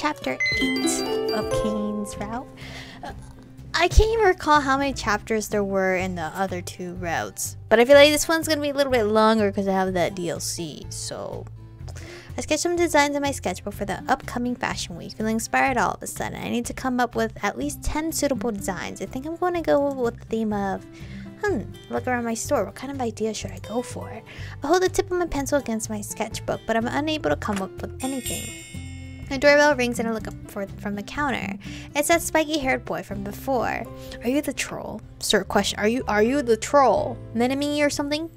chapter 8 of Kane's route. I can't even recall how many chapters there were in the other two routes, but I feel like this one's gonna be a little bit longer because I have that DLC. So I sketched some designs in my sketchbook for the upcoming fashion week. Feeling inspired all of a sudden, I need to come up with at least 10 suitable designs. I think I'm going to go with the theme of look around my store. What kind of idea should I go for? I hold the tip of my pencil against my sketchbook, but I'm unable to come up with anything. The doorbell rings and I look up from the counter. It's that spiky-haired boy from before. Are you the troll? Sir, question. Are you the troll? Minami or something?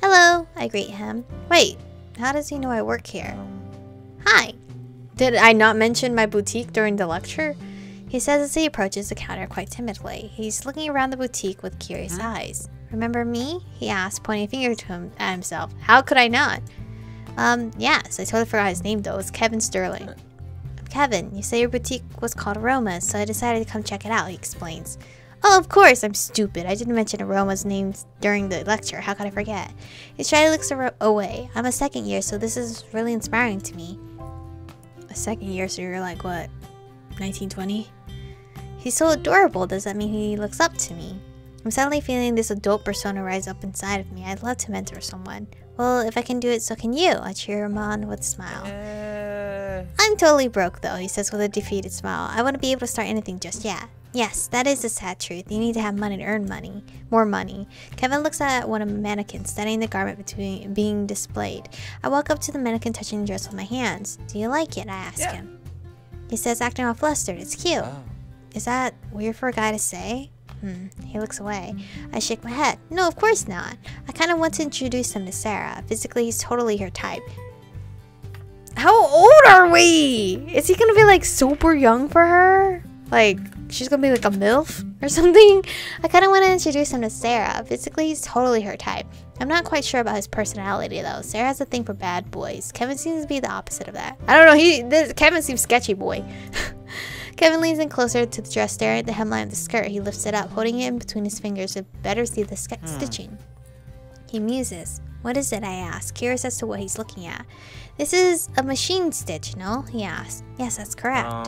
Hello, I greet him. Wait, how does he know I work here? Hi. Did I not mention my boutique during the lecture? He says as he approaches the counter quite timidly. He's looking around the boutique with curious eyes. Remember me? He asked, pointing a finger to him at himself. How could I not? Yes, I totally forgot his name though. It's Kevin Sterling. Kevin, you say your boutique was called Aromas, so I decided to come check it out, he explains. Oh, of course, I'm stupid. I didn't mention Aroma's name during the lecture. How could I forget? He shyly looks away. I'm a second year, so this is really inspiring to me. A second year, so you're like, what, 1920? He's so adorable. Does that mean he looks up to me? I'm suddenly feeling this adult persona rise up inside of me. I'd love to mentor someone. Well, if I can do it, so can you. I cheer him on with a smile. I'm totally broke, though, he says with a defeated smile. I wouldn't be able to start anything just yet. Yes, that is the sad truth. You need to have money to earn money. More money. Kevin looks at one of the mannequins, studying the garment being displayed. I walk up to the mannequin, touching the dress with my hands. Do you like it? I ask him. He says, acting all flustered. It's cute. Oh. Is that weird for a guy to say? He looks away. I shake my head. No, of course not. I kind of want to introduce him to Sarah. Physically, he's totally her type. How old are we? Is he gonna be like super young for her? Like, she's gonna be like a MILF or something? I kind of want to introduce him to Sarah. Physically, he's totally her type. I'm not quite sure about his personality though. Sarah has a thing for bad boys. Kevin seems to be the opposite of that. I don't know, Kevin seems sketchy boy. Kevin leans in closer to the dress, staring at the hemline of the skirt. He lifts it up, holding it in between his fingers to better see the stitching. He muses. What is it? I ask, curious as to what he's looking at. This is a machine stitch, no? He asks. Yes, that's correct.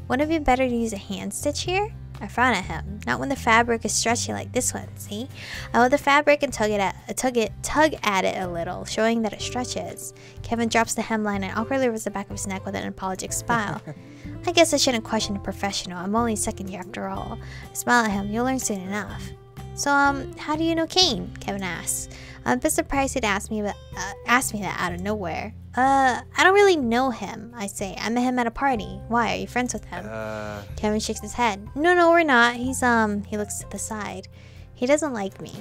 Wouldn't it be better to use a hand stitch here? I frown at him. Not when the fabric is stretchy like this one, see? I hold the fabric and tug at it a little, showing that it stretches. Kevin drops the hemline and awkwardly rubs the back of his neck with an apologetic smile. I guess I shouldn't question a professional. I'm only second year after all. I smile at him. You'll learn soon enough. So, how do you know Kane? Kevin asks. I'm a bit surprised he'd ask me that out of nowhere. I don't really know him, I say. I met him at a party. Why? Are you friends with him? Kevin shakes his head. No, we're not. He's, he looks to the side. He doesn't like me.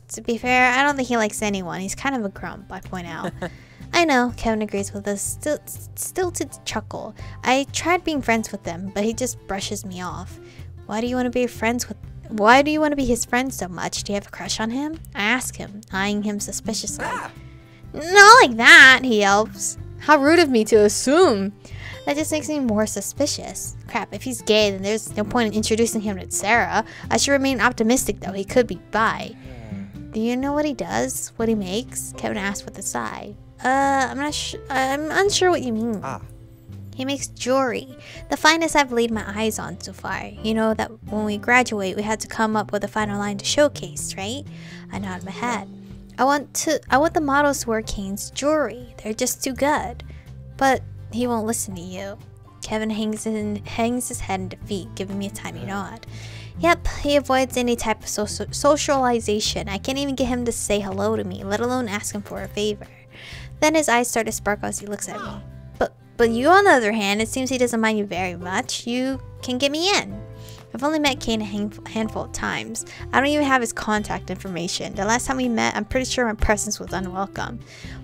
To be fair, I don't think he likes anyone. He's kind of a grump, I point out. I know, Kevin agrees with a stilted chuckle. I tried being friends with him, but he just brushes me off. Why do you want to be his friend so much? Do you have a crush on him? I ask him, eyeing him suspiciously. Not like that, he yelps. How rude of me to assume. That just makes me more suspicious. Crap, if he's gay, then there's no point in introducing him to Sarah. I should remain optimistic, though. He could be bi. Do you know what he does? What he makes? Kevin asked with a sigh. I'm unsure what you mean. He makes jewelry. The finest I've laid my eyes on so far. You know that when we graduate, we had to come up with a final line to showcase, right? I nod my head. I want the models to wear Kane's jewelry. They're just too good. But he won't listen to you. Kevin hangs his head in defeat, giving me a tiny nod. Yep, he avoids any type of socialization. I can't even get him to say hello to me, let alone ask him for a favor. Then his eyes start to sparkle as he looks at me. But you, on the other hand, it seems he doesn't mind you very much. You can get me in. I've only met Kane a handful of times. I don't even have his contact information. The last time we met, I'm pretty sure my presence was unwelcome.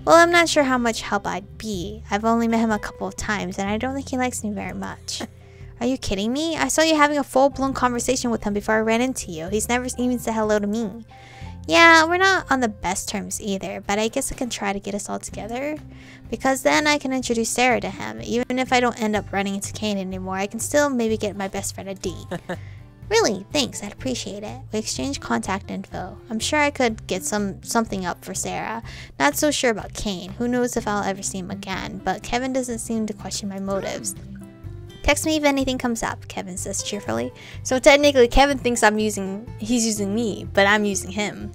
Well, I'm not sure how much help I'd be. I've only met him a couple of times, and I don't think he likes me very much. Are you kidding me? I saw you having a full-blown conversation with him before I ran into you. He's never even said hello to me. Yeah, we're not on the best terms either, but I guess I can try to get us all together. Because then I can introduce Sarah to him. Even if I don't end up running into Kane anymore, I can still maybe get my best friend a D. Really, thanks, I'd appreciate it. We exchanged contact info. I'm sure I could get something up for Sarah. Not so sure about Kane. Who knows if I'll ever see him again, but Kevin doesn't seem to question my motives. Text me if anything comes up, Kevin says cheerfully. So technically, Kevin thinks he's using me, but I'm using him.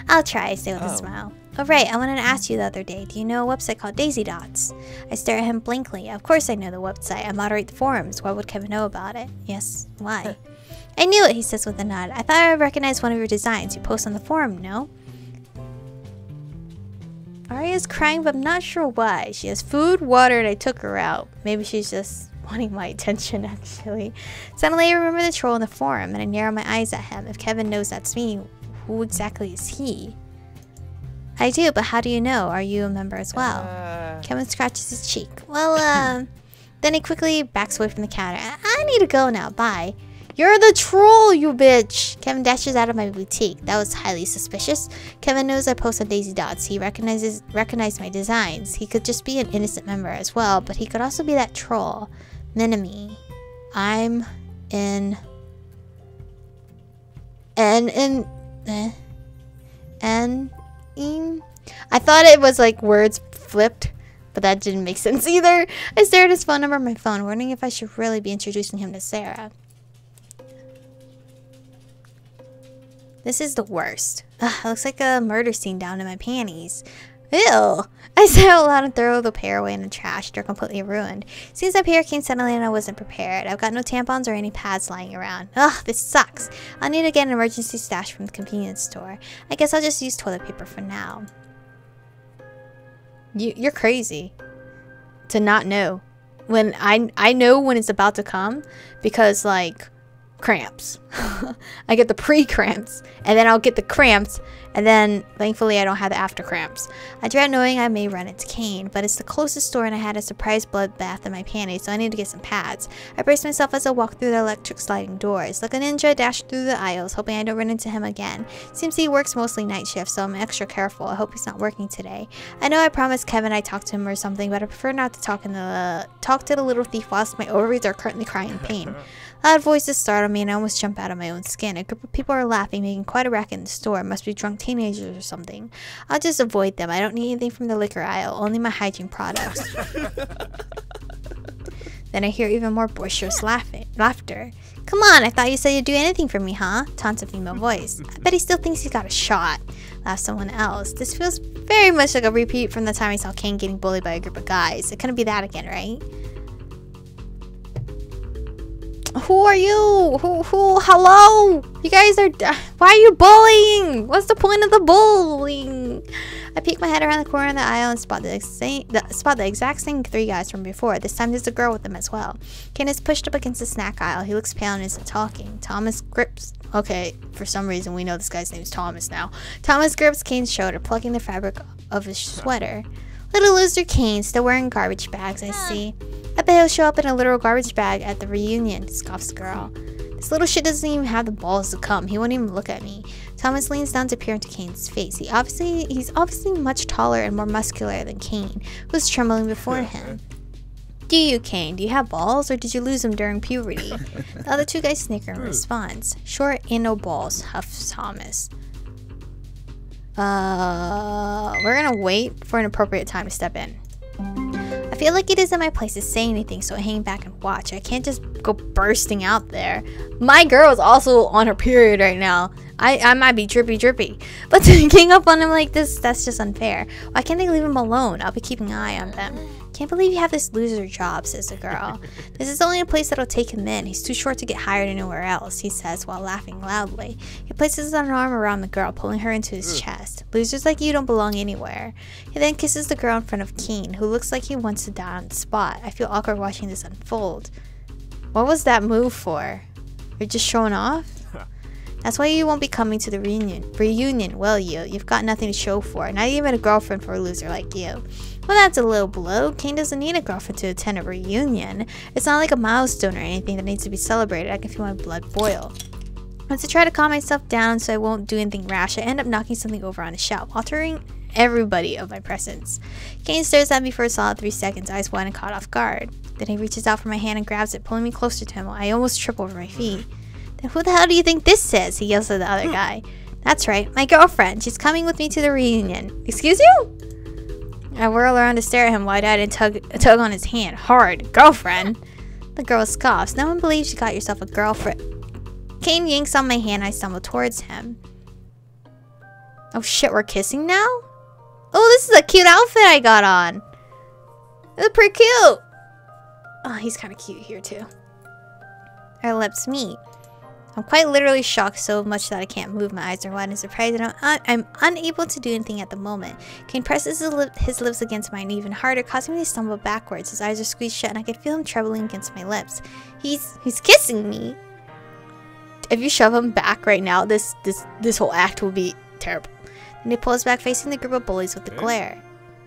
I'll try, I say with a smile. Oh right, I wanted to ask you the other day, do you know a website called Daisy Dots? I stare at him blankly. Of course I know the website. I moderate the forums. Why would Kevin know about it? Yes, why? I knew it, he says with a nod. I thought I recognized one of your designs you post on the forum, no? Aria's crying, but I'm not sure why. She has food, water, and I took her out. Maybe she's just wanting my attention, actually. Suddenly I remember the troll in the forum, and I narrow my eyes at him. If Kevin knows that's me, who exactly is he? I do, but how do you know? Are you a member as well? Kevin scratches his cheek. Well, then he quickly backs away from the counter. I need to go now, bye. You're the troll, you bitch! Kevin dashes out of my boutique. That was highly suspicious. Kevin knows I post on Daisy Dots. He recognized my designs. He could just be an innocent member as well, but he could also be that troll. Minami. I'm in... I thought it was like words flipped, but that didn't make sense either. I stared at his phone number on my phone, wondering if I should really be introducing him to Sarah. This is the worst. Ugh, it looks like a murder scene down in my panties. Ew! I say out loud and throw the pair away in the trash. They're completely ruined. Seems that pair came suddenly and I wasn't prepared. I've got no tampons or any pads lying around. Ugh, this sucks. I'll need to get an emergency stash from the convenience store. I guess I'll just use toilet paper for now. You're crazy to not know. When I know when it's about to come because, like, cramps. I get the pre-cramps and then I'll get the cramps and then thankfully I don't have the after cramps. I dread knowing I may run into Kane, but it's the closest store and I had a surprise bloodbath in my panties, so I need to get some pads. I brace myself as I walk through the electric sliding doors. Like a ninja, I dash through the aisles, hoping I don't run into him again. Seems he works mostly night shift, so I'm extra careful. I hope he's not working today. I know I promised Kevin I'd talk to him or something, but I prefer not to talk to the little thief whilst my ovaries are currently crying in pain. Loud voices startle me and I almost jump out of my own skin. A group of people are laughing, making quite a racket in the store. It must be drunk teenagers or something. I'll just avoid them. I don't need anything from the liquor aisle, only my hygiene products. Then I hear even more boisterous laughter. Come on, I thought you said you'd do anything for me, huh? Taunts a female voice. I bet he still thinks he's got a shot. Laughs someone else. This feels very much like a repeat from the time I saw Kane getting bullied by a group of guys. It couldn't be that again, right? Who are you? Hello? You guys are... Why are you bullying? What's the point of the bullying? I peek my head around the corner of the aisle and spot the exact same three guys from before. This time there's a girl with them as well. Kane is pushed up against the snack aisle. He looks pale and isn't talking. Thomas grips... Okay, for some reason we know this guy's name is Thomas now. Thomas grips Kane's shoulder, plucking the fabric of his sweater. Little loser Kane, still wearing garbage bags, I see. I bet he'll show up in a literal garbage bag at the reunion, scoffs the girl. This little shit doesn't even have the balls to come. He won't even look at me. Thomas leans down to peer into Kane's face. He's obviously much taller and more muscular than Kane, who's trembling before him. Do you, Kane? Do you have balls, or did you lose them during puberty? The other two guys snicker in response. Short, ain't no balls, huffs Thomas. We're gonna wait for an appropriate time to step in. I feel like it isn't my place to say anything, so I hang back and watch. I can't just go bursting out there. My girl is also on her period right now. I might be drippy. But to gang up on him like this, that's just unfair. Why can't they leave him alone? I'll be keeping an eye on them. Can't believe you have this loser job, says the girl. This is only a place that'll take him in. He's too short to get hired anywhere else, he says while laughing loudly. He places an arm around the girl, pulling her into his chest. Losers like you don't belong anywhere. He then kisses the girl in front of Kane, who looks like he wants to die on the spot. I feel awkward watching this unfold. What was that move for? You're just showing off? That's why you won't be coming to the reunion, will you? You've got nothing to show for it. Not even a girlfriend for a loser like you. Well, that's a low blow. Kane doesn't need a girlfriend to attend a reunion. It's not like a milestone or anything that needs to be celebrated. I can feel my blood boil. Once I try to calm myself down so I won't do anything rash, I end up knocking something over on a shelf, altering everybody of my presence. Kane stares at me for a solid 3 seconds, eyes wide and caught off guard. Then he reaches out for my hand and grabs it, pulling me closer to him. I almost trip over my feet. Then who the hell do you think this is? He yells at the other guy. That's right, my girlfriend. She's coming with me to the reunion. Excuse you? I whirl around to stare at him wide-eyed and tug on his hand. Hard. Girlfriend? The girl scoffs. No one believes you got yourself a girlfriend. Cain yanks on my hand. I stumble towards him. Oh shit, we're kissing now? Oh, this is a cute outfit I got on. It's pretty cute. Oh, he's kind of cute here too. Our lips meet. I'm quite literally shocked so much that I can't move. My eyes are wide in surprise and I'm unable to do anything at the moment. Cain presses his lips against mine even harder, causing me to stumble backwards. His eyes are squeezed shut and I can feel him trembling against my lips. He's kissing me. If you shove him back right now, this whole act will be terrible. And he pulls back, facing the group of bullies with a glare.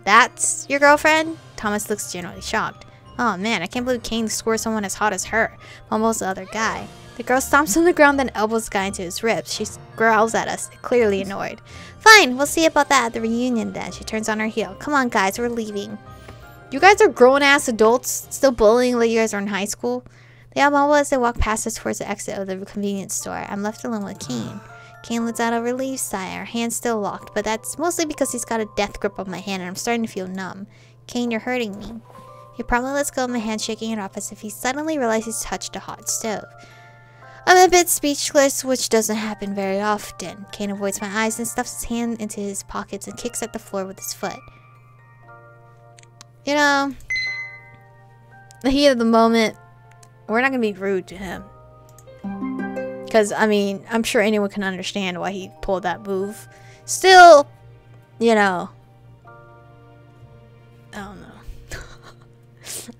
That's your girlfriend? Thomas looks genuinely shocked. Oh man, I can't believe Cain scored someone as hot as her, mumbles the other guy. The girl stomps on the ground, then elbows the guy into his ribs. She growls at us, clearly annoyed. Fine, we'll see about that at the reunion then. She turns on her heel. Come on guys, we're leaving. You guys are grown-ass adults, still bullying like you guys are in high school? They all mumble as they walk past us towards the exit of the convenience store. I'm left alone with Cain. Cain lets out a relieved sigh, our hands still locked, but that's mostly because he's got a death grip on my hand and I'm starting to feel numb. Cain, you're hurting me. He promptly lets go of my hand, shaking it off as if he suddenly realized he's touched a hot stove. I'm a bit speechless, which doesn't happen very often. Cain avoids my eyes and stuffs his hand into his pockets and kicks at the floor with his foot. You know, the heat of the moment, we're not going to be rude to him. Because, I mean, I'm sure anyone can understand why he pulled that move. Still, you know, I don't know.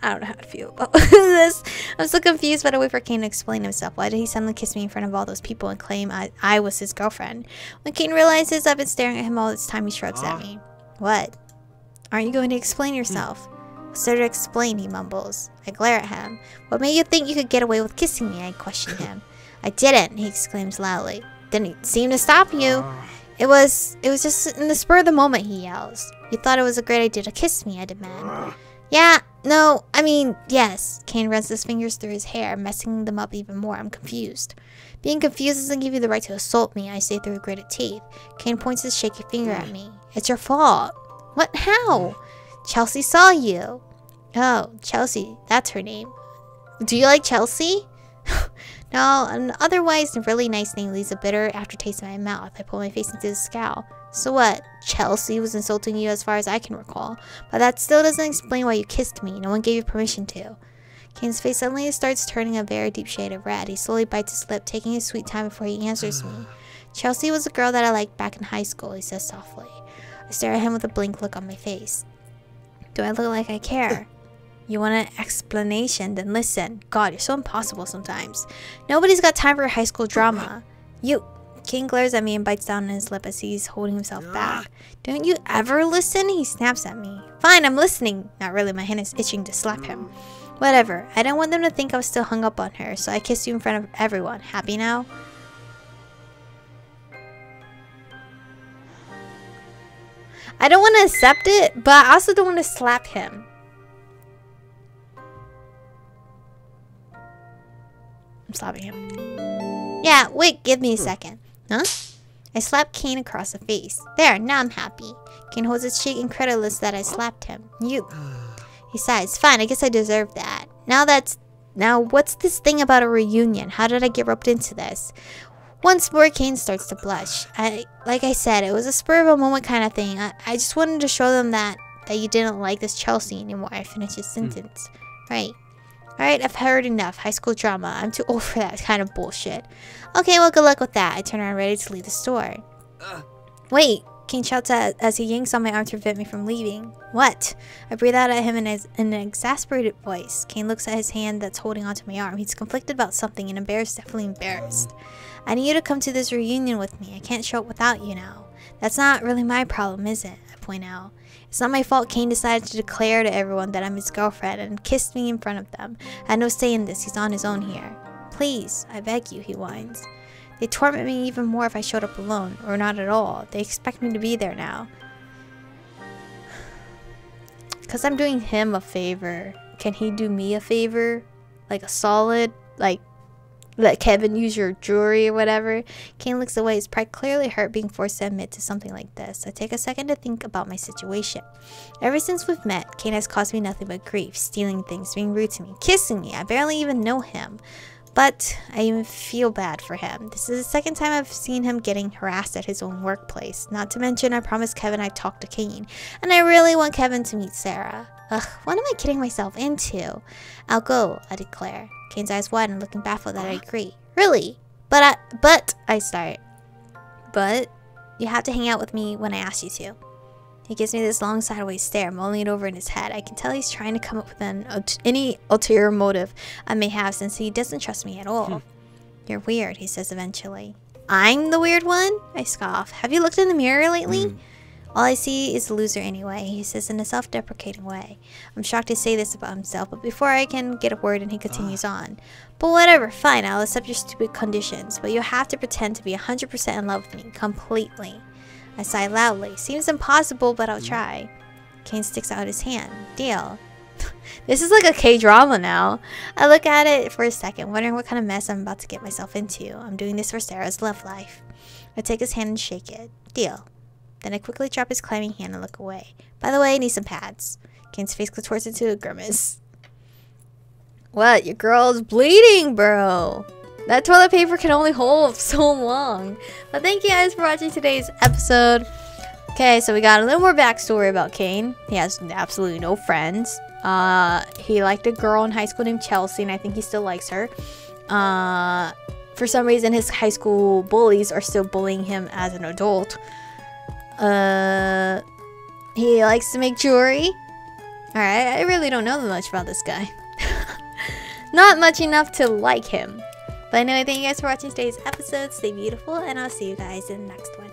I don't know how to feel about this. I'm so confused, but I wait for Cain to explain himself. Why did he suddenly kiss me in front of all those people and claim I was his girlfriend? When Cain realizes I've been staring at him all this time, he shrugs at me. What? Aren't you going to explain yourself? What's there to explain, he mumbles. I glare at him. What made you think you could get away with kissing me? I question him. I didn't, he exclaims loudly. Didn't seem to stop you. It was just in the spur of the moment, he yells. You thought it was a great idea to kiss me, I demand. Yeah, no, I mean, yes. Cain runs his fingers through his hair, messing them up even more. I'm confused. Being confused doesn't give you the right to assault me, I say through gritted teeth. Cain points his shaky finger at me. It's your fault. What? How? Chelsea saw you. Oh, Chelsea, that's her name. Do you like Chelsea? No, an otherwise really nice name leaves a bitter aftertaste in my mouth. I pull my face into the scowl. So what? Chelsea was insulting you as far as I can recall. But that still doesn't explain why you kissed me. No one gave you permission to. Cain's face suddenly starts turning a very deep shade of red. He slowly bites his lip, taking his sweet time before he answers me. Chelsea was a girl that I liked back in high school, he says softly. I stare at him with a blank look on my face. Do I look like I care? You want an explanation? Then listen. God, you're so impossible sometimes. Nobody's got time for high school drama. You... Cain glares at me and bites down on his lip as he's holding himself back. Don't you ever listen? He snaps at me. Fine, I'm listening. Not really, my hand is itching to slap him. Whatever. I don't want them to think I was still hung up on her, so I kissed you in front of everyone. Happy now? I don't want to accept it, but I also don't want to slap him. I'm slapping him. Yeah, wait, give me a second. Huh? I slap Cain across the face. There, now I'm happy. Cain holds his cheek, incredulous that I slapped him. You. He sighs. Fine, I guess I deserve that. Now what's this thing about a reunion? How did I get roped into this? Once more, Cain starts to blush. Like I said, it was a spur of a moment kind of thing. I just wanted to show them that you didn't like this Chelsea anymore. I finished his sentence. Right. Alright, I've heard enough. High school drama. I'm too old for that kind of bullshit. Okay, well, good luck with that. I turn around ready to leave the store. Wait, Cain shouts as he yanks on my arm to prevent me from leaving. What? I breathe out at him in an exasperated voice. Cain looks at his hand that's holding onto my arm. He's conflicted about something and embarrassed, definitely embarrassed. I need you to come to this reunion with me. I can't show up without you now. That's not really my problem, is it? I point out. It's not my fault Cain decided to declare to everyone that I'm his girlfriend and kissed me in front of them. I had no say in this. He's on his own here. Please, I beg you, he whines. They torment me even more if I showed up alone, or not at all. They expect me to be there now. Because I'm doing him a favor. Can he do me a favor? Like a solid, like, let Kevin use your jewelry or whatever. Cain looks away, his pride clearly hurt being forced to admit to something like this. I take a second to think about my situation. Ever since we've met, Cain has caused me nothing but grief, stealing things, being rude to me, kissing me. I barely even know him. But I even feel bad for him. This is the second time I've seen him getting harassed at his own workplace. Not to mention, I promised Kevin I'd talk to Cain. And I really want Kevin to meet Sarah. Ugh, what am I getting myself into? I'll go, I declare. Cain's eyes widen, looking baffled that I agree. Really? But I start. But you have to hang out with me when I ask you to. He gives me this long sideways stare, mulling it over in his head. I can tell he's trying to come up with any ulterior motive I may have since he doesn't trust me at all. You're weird, he says eventually. I'm the weird one? I scoff. Have you looked in the mirror lately? All I see is a loser anyway, he says in a self-deprecating way. I'm shocked to say this about himself, but before I can get a word in, he continues on. But whatever, fine, I'll accept your stupid conditions, but you'll have to pretend to be 100% in love with me, completely. I sigh loudly. Seems impossible, but I'll try. Cain sticks out his hand. Deal. This is like a K-drama now. I look at it for a second, wondering what kind of mess I'm about to get myself into. I'm doing this for Sarah's love life. I take his hand and shake it. Deal. Then I quickly drop his climbing hand and look away. By the way, I need some pads. Cain's face contorts into a grimace. What? Your girl's bleeding, bro. That toilet paper can only hold so long. But thank you guys for watching today's episode. Okay, so we got a little more backstory about Cain. He has absolutely no friends. He liked a girl in high school named Chelsea, and I think he still likes her. For some reason, his high school bullies are still bullying him as an adult. He likes to make jewelry. Alright, I really don't know much about this guy. Not much enough to like him. But anyway, thank you guys for watching today's episode. Stay beautiful, and I'll see you guys in the next one.